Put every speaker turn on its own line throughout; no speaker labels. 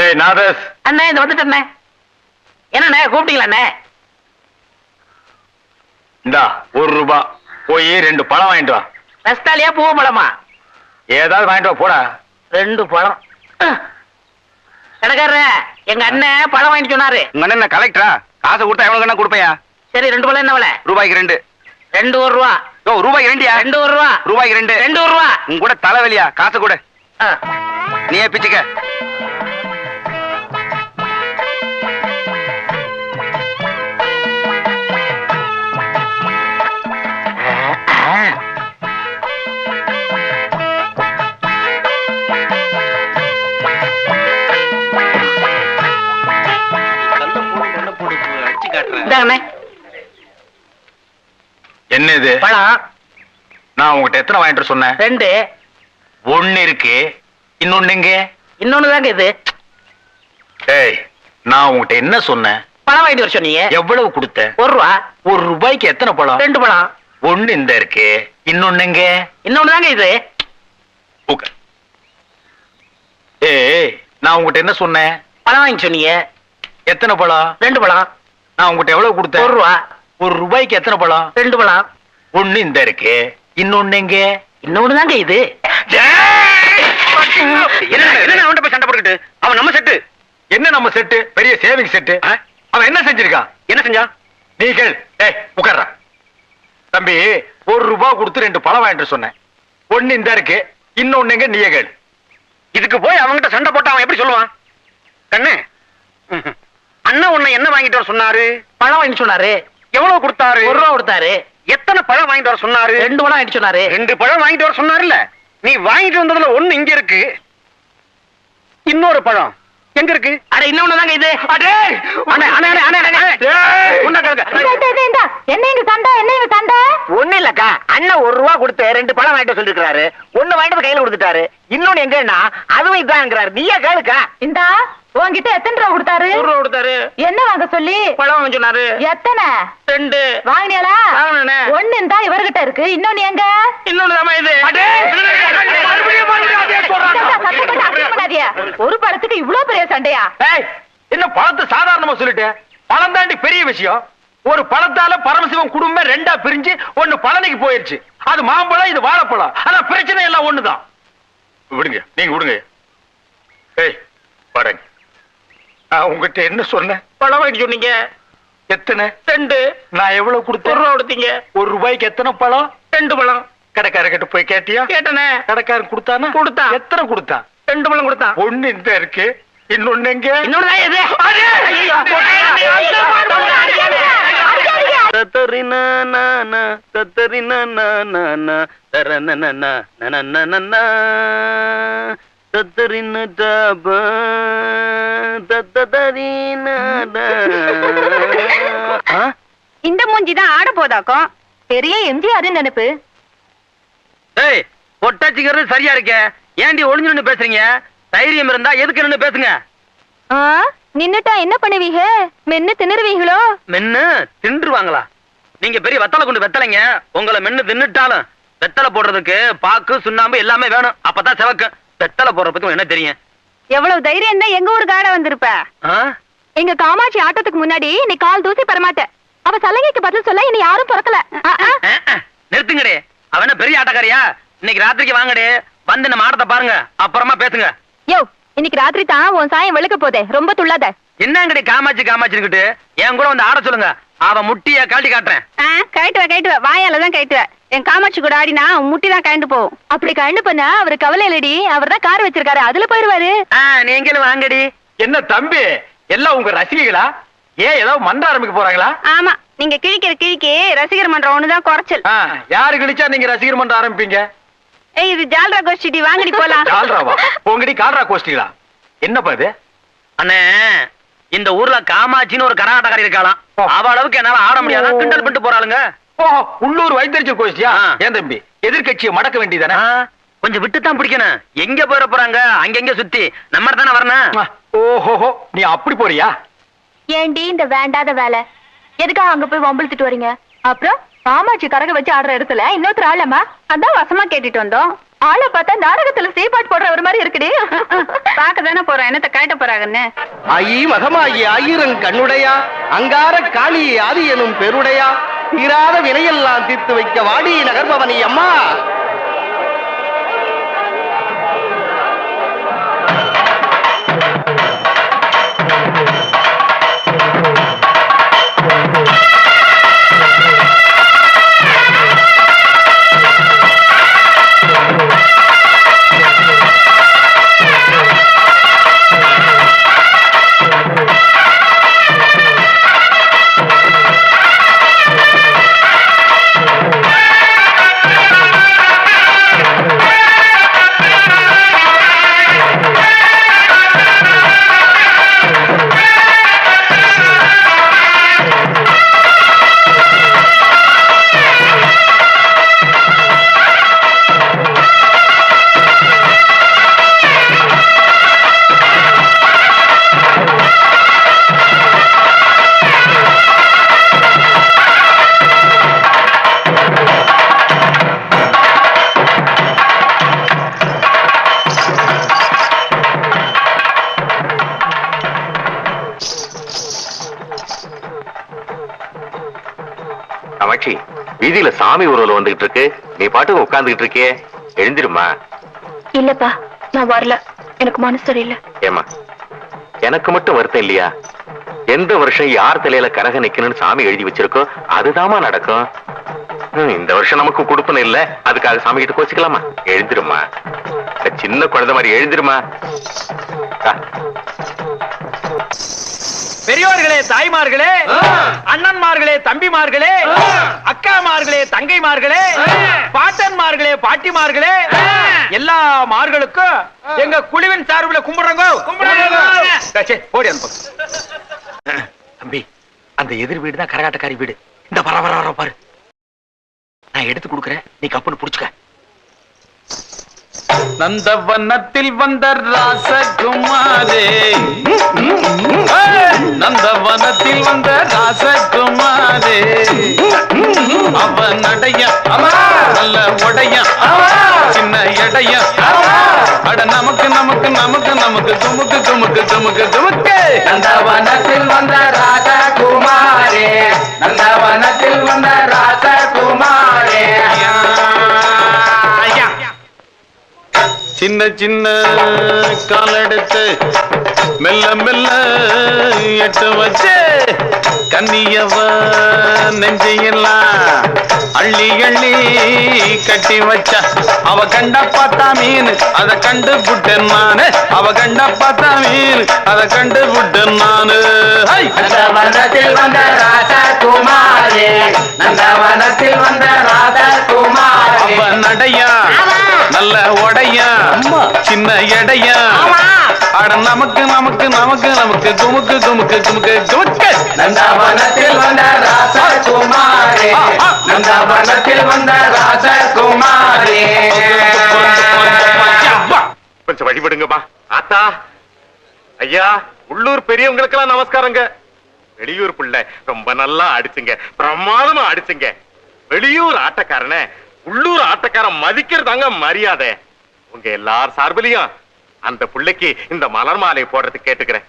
ஏய் நாதஸ்
அண்ணே இந்த வந்துட்டே. என்னண்ணே கூப்பிட்டீங்களா?
இந்தா ₹1 போய் 2 பழம் வாங்கிட்டு வா.
ரஸ்தாலியா பூ பழமா?
ஏதாவது வாங்கிட்டு வா போடா.
2 பழம். கடைக்காரர எங்க அண்ணன் பழம் வாங்கிட்டு சொன்னாரு.
உங்க அண்ணன் கலெக்டரா? காசு கொடுத்தா எவ்வளவு கண்ணா கொடுப்பையா?
சரி 2 பழம் என்ன விலை?
ரூபாய்க்கு 2.
2 ரூபா.
ஓ ரூபாய்க்கு 2யா?
2 ரூபா.
ரூபாய்க்கு 2.
2 ரூபா.
உன் கூட தலைவலியா? காசு கொடு. நீயே பிச்சுக்க. என்ன இது
பழம்?
நான் உங்ககிட்ட எத்தனை வாங்கிட்டு சொன்னேன்?
2.
1 இருக்கு, இன்னொன்னு எங்க?
இன்னொன்னு தாங்க இது.
ஏய் நான் உங்ககிட்ட என்ன சொன்னேன்?
பழம் வாங்கிட்டு வர சொன்னீங்க.
எவ்வளவு கொடுத்த?
1 ரூபா.
₹1 எத்தனை பழம்?
2 பழம்.
1 இந்த இருக்கு, இன்னொன்னு எங்க?
இன்னொன்னு தாங்க இது.
ஏய் நான் உங்ககிட்ட என்ன சொன்னேன்?
பழம் வாங்கி சொன்னீங்க.
எத்தனை பழம்?
2 பழம்.
நான் உங்ககிட்ட எவ்வளவு கொடுத்தேன்?
1 ரூபா.
₹1 எத்தனை பழம்?
2 பழம்.
1 இந்த இருக்கு, இன்னொன்னு எங்க?
இன்னொன்னு தாங்க இது.
என்ன அவன்கிட்ட போய் சண்டை போட்டுக்கிட்டு? அவன் நம்ம செட்டு. என்ன நம்ம செட்டு? பெரிய சேவிங் செட்டு. அவன் என்ன செஞ்சிருக்கான்? என்ன செஞ்சான்? நீ கேள். ஏய் உட்கார்றா. தம்பி ₹1 கொடுத்து 2 பழம் வாங்கிட்டு சொன்னேன். 1 இந்த இருக்கு, இன்னொன்னு எங்க? நீயே கேள். இதுக்கு போய் அவன்கிட்ட சண்டை போட்டு அவன் எப்படி சொல்லுவான்? கண்ணு அண்ணா உன்னை என்ன வாங்கிட்டு வர சொன்னாரு?
பழம் வாங்கிட்டு சொன்னாரு.
எவ்வளவு கொடுத்தாரு?
1 ரூபா கொடுத்தாரு.
எத்தனை பழம் வாங்கிட்டு வர சொன்னாரு?
2 பழம் வாங்கிட்டு சொன்னாரு.
2 பழம் வாங்கிட்டு வர சொன்னாருல்ல. நீ வாங்கிட்டு வந்ததுல 1 இங்க இருக்கு, இன்னொரு பழம் எங்க இருக்கு?
அட இன்னொன்னு தாங்க இது.
என்ன எங்க சண்டை? என்ன எங்க சண்டை?
ஒண்ணு இல்லக்கா, அண்ணன் 1 ரூபா கொடுத்து 2 பழம் வாங்கிட்டு சொல்லிருக்காரு. 1 வாங்கிட்டு கையில கொடுத்துட்டாரு, இன்னொன்னு எங்கன்னா அதுவும் இதாங்கிறாரு. நீயே கேளுக்கா.
இந்தா உன்கிட்ட எத்தனை ரூபா கொடுத்தாரு?
1 ரூபா கொடுத்தாரு.
என்ன வாங்க சொல்லி?
பழம் வாங்க சொன்னாரு.
எத்தனை?
2.
வாங்கினியாளா?
வாங்கினே.
1 இந்தா இவர்கிட்ட இருக்கு, இன்னொன்னு எங்க?
இன்னொன்னு தாமா இது.
ஒரு பழத்துக்கு இவ்வளவு பெரிய சண்டையா?
என்ன பழத்தை சாதாரணமா சொல்லிட்டு? பழம் தாண்டி பெரிய விஷயம். ஒரு பழத்தால பரமசிவம் குடும்பம் 2ஆ பிரிஞ்சு 1 பழனிக்கு போயிருச்சு. அது மாம்பழம், இது வாழைப்பழம். ஆனா பிரச்சனை எல்லாம் ஒண்ணுதான். விடுங்க, நீங்க விடுங்க. ஏய் பாருங்க, உங்ககிட்ட என்ன சொன்னேன்?
பழம் வாங்கிட்டு சொன்னீங்க.
எத்தனை?
2.
நான் எவ்வளவு கொடுத்தேன்?
1 ரூபா கொடுத்தீங்க.
₹1 எத்தனை பழம்?
2 பழம்.
கடைக்காரர்கிட்ட போய் கேட்டியா?
கேட்டனே.
கடைக்காரன் கொடுத்தானா?
கொடுத்தான்.
எத்தனை கொடுத்தான்?
2 பழம் கொடுத்தான்.
1 இந்த இருக்கு, இன்னொன்னு எங்க?
இன்னொன்னு தான் இது.
இந்த மூஞ்சிதான் ஆட போதாக்கும். பெரிய எம்ஜிஆர் நினைப்பு.
ஏய் பொட்டாச்சிக்கிறது சரியா இருக்கே, ஏண்டி ஒளிஞ்சு நின்னு பேசுறீங்க? தைரியம் இருந்தா எதுக்கு நின்னு பேசுங்க.
நின்னுட்டா என்ன பண்ணுவீங்க? மென்னு தின்னுருவீங்களோ?
மென்னு தின்றுவாங்களா? நீங்க பெரிய வெத்தலை கொண்டு வெத்தலைங்க. உங்களை மென்னு தின்னுட்டாலும் வெத்தலை போடுறதுக்கு பாக்கு சுண்ணாம்பு எல்லாமே வேணும், அப்பதான் செவக்கு. வெத்தலை போடுறதுக்கு என்ன தெரியும்?
எவ்வளவு தைரியம் தான் எங்க ஊருக்கு ஆட வந்திருப்ப. எங்க காமாட்சி ஆட்டத்துக்கு முன்னாடி நீ கால் தூசி பெறமாட்ட. அவ சலங்கைக்கு பதில் சொல்ல இனி யாரும் பிறக்கல.
நிறுத்துங்கடே, அவன பெரிய ஆட்டக்காரியா? இன்னைக்கு ராத்திரிக்கு வாங்கடே, வந்து நம்ம ஆட்டத்தை பாருங்க, அப்புறமா பேசுங்க.
யோ இன்னைக்கு ராத்திரி தான் உன் சாயம் வெளுக்க போதே, ரொம்ப துள்ளாத.
என்னங்கடி காமாட்சி காமாட்சிக்கிட்டு என் கூட வந்து ஆட சொல்லுங்க, அவ முட்டிய கழட்டி காட்டுறேன்.
கழட்டுவ வாயால தான் கழட்டுவ. என் காமாட்சி கூட ஆடினா முட்டி தான் கழண்டு போகும். அப்படி கழண்டு பண்ணா அவரு கவலை இல்லடி, அவர் தான் கார் வச்சிருக்காரு, அதுல போயிருவாரு.
நீங்களும் வாங்கடி.
என்ன தம்பி எல்லாம் உங்க ரசிகைகளா? ஏன் ஏதாவது மன்ற ஆரம்பிக்க போறாங்களா?
ஆமா, நீங்க கிழிக்கிற கிழிக்கு ரசிகர் மன்றம் ஒண்ணுதான் குறைச்சல்.
யாரு கிழிச்சா நீங்க ரசிகர் மன்றம் ஆரம்பிப்பீங்க?
இது ஜால்ரா கோஷ்டி, வாங்கடி போலாம்.
ஜால்ராவா? உங்கடி கால்ரா கோஷ்டிகளா? என்னப்பா இது?
அண்ணே இந்த ஊர்ல காமாட்சின்னு ஒரு கரகாட்டக்காரி இருக்காளாம். அவ அளவுக்கு என்னால ஆட முடியாத, கிண்டல் பண்ணிட்டு போறாளுங்க.
உள்ளூர் வைத்தறிச்சல் கோஷ்டியா? ஏன் தம்பி எதிர்கட்சியை மடக்க வேண்டியதானே?
கொஞ்சம் விட்டுத்தான் பிடிக்கணும். எங்க போயிட போறாங்க? அங்கங்க சுத்தி நம்ம தானே வரணும்.
ஓஹோ, நீ அப்படி போறியா?
ஏண்டி இந்த வேண்டாத வேலை? எதுக்காக அங்க போய் வம்பிழுத்துட்டு வரீங்க? அப்புறம் காமாட்சி கரக வச்சு ஆடுற இடத்துல இன்னொருத்தர் ஆளமா? அதான் வசமா கேட்டுட்டு வந்தோம். ஆளை பார்த்தா நாடகத்துல சீப்பாட் போடுற ஒரு மாதிரி இருக்குடி. பார்க்க தானே போறோம், என்னத்த கேட்ட போறாங்கன்னு.
ஐ மகமாயி ஆயிரம் கண்ணுடையா, அங்கார காளி ஆதி எனும் பெருடையா, தீராத வினையெல்லாம் தீர்த்து வைக்க வாடி நகர்பவனி அம்மா.
காமாட்சி, வீதியில சாமி ஊர்வலம் வந்துகிட்டு இருக்கு, நீ பாட்டுக்கு உட்கார்ந்துகிட்டு இருக்கியே, எழுந்திருமா.
இல்லப்பா, நான் வரல, எனக்கு மனசு சரியில்லை.
ஏமா, எனக்கு மட்டும் வருத்தம் இல்லையா? எந்த வருஷம் யார் தலையில கரக நிக்கணும்னு சாமி எழுதி வச்சிருக்கோ அதுதாமா நடக்கும். இந்த வருஷம் நமக்கு கொடுப்பன இல்ல, அதுக்காக சாமி கிட்ட கோச்சிக்கலாமா? எழுந்திருமா, சின்ன குழந்தை மாதிரி எழுந்திருமா.
பெரியோர்களே, தாய்மார்களே, அண்ணன்மார்களே, தம்பிமார்களே, அக்காமார்களே, தங்கைமார்களே, பாட்டன்மார்களே, பாட்டிமார்களே, எல்லா மார்களுக்கும் எங்க குழுவின் சார்பில் கும்பிடுறோங்க. போடி அந்த பக்கம். தம்பி, அந்த எதிர் வீடு தான் கரகாட்டக்காரி வீடு. இந்த வர பாரு, நான் எடுத்து கொடுக்குறேன், நீ கப்புன்னு புடிச்சுக்க.
நந்தவனத்தில் வந்த ராசகுமாரே, நந்தவனத்தில் வந்த ராசகுமாரே, அவன் நடைய நல்ல உடைய, சின்ன எடைய, அட நமக்கு நமக்கு நமக்கு நமக்கு துமுக்கு துமுக்கு துமுக்கு துமுக்கு. நந்தவனத்தில் வந்த ராசகுமாரே, நந்தவனத்தில் வந்த ராசகுமாரே, சின்ன சின்ன காலெடுத்து மெல்ல மெல்ல எட்டு வச்சு கன்னியவ நெஞ்சையெல்லாம் அள்ளி அள்ளி கட்டி வச்சா, அவ கண்ட பார்த்தா மீன் அத கண்டு புட்டேன் நானு, அவ கண்ட பார்த்தா மீன் அத கண்டு புட்டேன் நானு. நந்தவனத்தில் வந்த ராசகுமாரே, நந்தவனத்தில் வந்த ராசகுமாரே, அவ நடையா நல்ல உடையா, சின்ன எடையா, அட நமக்கு நமக்கு நமக்கு நமக்கு துமுக்கு துமுக்கு துமுக்கு துமுக்கு. நந்தவனத்தில் வந்த ராசகுமாரே, நந்தவனத்தில் வந்த ராசகுமாரே.
கொஞ்சம் வழிபடுங்கப்பா. ஆத்தா, ஐயா, உள்ளூர் பெரியவங்களுக்கெல்லாம் நமஸ்காரங்க. வெளியூர் புள்ள ரொம்ப நல்லா அடிச்சுங்க, பிரமாதமா அடிச்சுங்க. வெளியூர் ஆட்டக்காரன உள்ளூர் ஆட்டக்காரன் மதிக்கிறதாங்க மரியாதை. உங்க எல்லார் சார்பிலையும் அந்த புள்ளைக்கு இந்த மலர் மாலை போடுறது கேட்டுக்கிறேன்.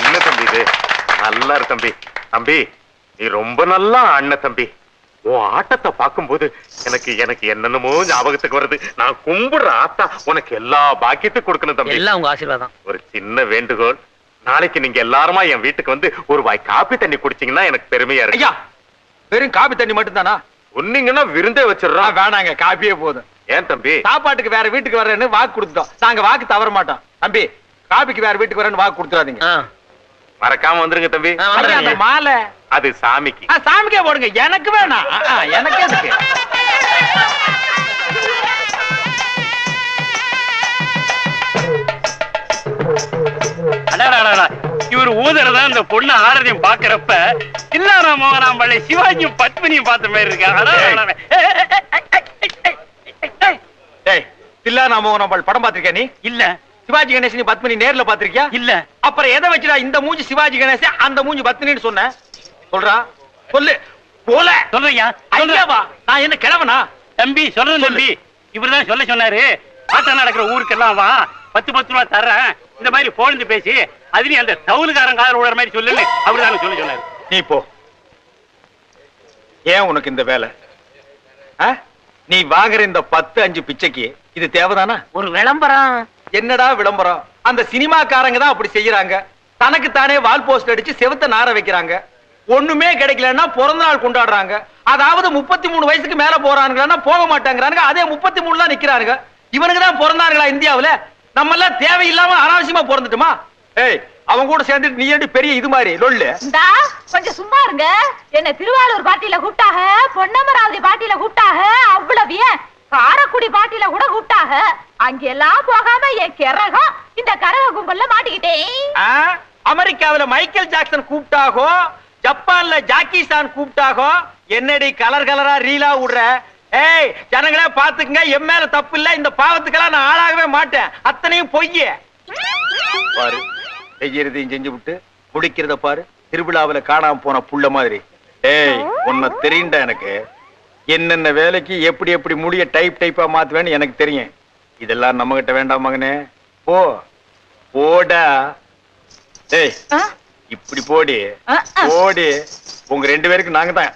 என்ன தம்பி இது? நல்லா இருக்கு தம்பி. தம்பி, நீ ரொம்ப நல்லா ஆடின தம்பி. உன் ஆட்டத்தை பார்க்கும்போது எனக்கு எனக்கு என்னென்னமோ ஞாபகத்துக்கு வருது. நான் கும்பிடுற ஆத்தா உனக்கு எல்லா பாக்கியத்தையும் கொடுக்கணும் தம்பி.
எல்லாம் உங்க ஆசீர்வாதம்.
ஒரு சின்ன வேண்டுகோள், நாளைக்கு நீங்க எல்லாருமா என் வீட்டுக்கு வந்து ஒரு வாய் காப்பி தண்ணி குடிச்சீங்கன்னா எனக்கு பெருமையா இருக்கு.
ஐயா, வெறும் காபி தண்ணி மட்டும் தானா?
ஒன்னீங்கன்னா விருந்தே வச்சிடறோம்.
வேணாங்க, காப்பியே போதும்.
ஏன் தம்பி?
சாப்பாட்டுக்கு வேற வீட்டுக்கு வரேன்னு வாக்கு கொடுத்துட்டோம். நாங்க வாக்கு தவற மாட்டோம். தம்பி, காபிக்கு வேற வீட்டுக்கு வரேன்னு வாக்கு கொடுத்துறாதீங்க.
மறக்காம வந்துருங்க தம்பி.
அந்த மாலை
அது சாமிக்கு.
சாமிக்கே போடுங்க, எனக்கு வேணாம். எனக்கு எதுக்கு?
இவர் ஊதறதா இந்த பொண்ணு ஆரதியும் பாக்குறப்ப தில்லானா மோகனாம்பள்ளி சிவாஜியும் பத்மினியும் பார்த்த மாதிரி இருக்கு.
தில்லானா மோகனாம்பள்ளி படம் பாத்திருக்கியா நீ? இல்ல. சிவாஜி கணேசன் பத்மினி நேர்ல பாத்திருக்கியா? இல்ல. அப்புறம் எதை வச்சுடா இந்த மூஞ்சி சிவாஜி கணேசன், அந்த மூஞ்சி பத்மினின்னு சொன்ன? சொல்றா, சொல்லு.
போல
சொல்றீங்க
ஐயாவா நான் என்ன கிழவனா?
தம்பி சொல்றேன் தம்பி, இவருதான் சொல்ல சொன்னாரு. ஆட்டம் நடக்கிற ஊருக்கெல்லாம் வா, 10 ரூபா தர்றேன், இந்த மாதிரி போலந்து பேசி அதுலயும் அந்த தவுலுக்காரன் காதல் விடுற மாதிரி சொல்லுன்னு அவருதானே சொல்ல சொன்னாரு.
நீ போ. ஏன் உனக்கு இந்த வேலை? நீ வாங்குற இந்த 10-5 பிச்சைக்கு இது தேவைதானா?
ஒரு விளம்பரம்.
என்னடா விளம்பரம்? அந்த சினிமாக்காரங்க தான் அப்படி செய்யறாங்க. தனக்கு தானே வால் போஸ்ட் அடிச்சு செவுத்த நார வைக்கிறாங்க. ஒண்ணுமே கிடைக்கலன்னா பிறந்த நாள் கொண்டாடுறாங்க. அதாவது 33 வயசுக்கு மேல போறானுங்களா போக மாட்டாங்கிறானுங்க. அதே 33 தான் நிக்கிறானுங்க. இவனுக்கு தான் பிறந்தாங்களா இந்தியாவுல? நம்ம எல்லாம் தேவையில்லாம அனாவசியமா பிறந்துட்டுமா? ஏய், அவங்க கூட சேர்ந்துட்டு நீ ஏண்டி பெரிய இது மாதிரி லொல்லு?
கொஞ்சம் சும்மா இருங்க. என்ன திருவாரூர் பாட்டியில கூப்பிட்டாக, பொன்னமராவதி பாட்டியில கூப்பிட்டாக, அவ்வளவு ஏன் காரக்குடி பாட்டியில கூட கூப்பிட்டாக. அங்கெல்லாம் போகாம என் கிறகம் இந்த கரக கும்பல்ல மாட்டிக்கிட்டேன்.
அமெரிக்காவில மைக்கேல் ஜாக்சன் கூப்பிட்டாகோ, ஜப்பான்ல ஜாக்கி சான் கூப்பிட்டாகோ, என்னடி கலர் கலரா ரீலா விடுற? ஏய், ஜனங்களே பாத்துக்குங்க, என் மேல தப்பு இல்ல. இந்த பாவத்துக்கெல்லாம் நான் ஆளாகவே மாட்டேன். அத்தனையும் பொய்ய பாரு. செய்யறதையும் செஞ்சு விட்டு முடிக்கிறத பாரு. திருவிழாவில காணாம போன புள்ள மாதிரி. ஏய், உன்னை தெரியுண்டா எனக்கு. என்னென்ன வேலைக்கு எப்படி எப்படி முடிய டைப்பா மாத்துவேன்னு எனக்கு தெரியும். இதெல்லாம் நம்ம கிட்ட வேண்டாம் மகனே. போ போடா. ஏய், இப்படி போடி போடி. உங்க 2 பேருக்கு நாங்க தான்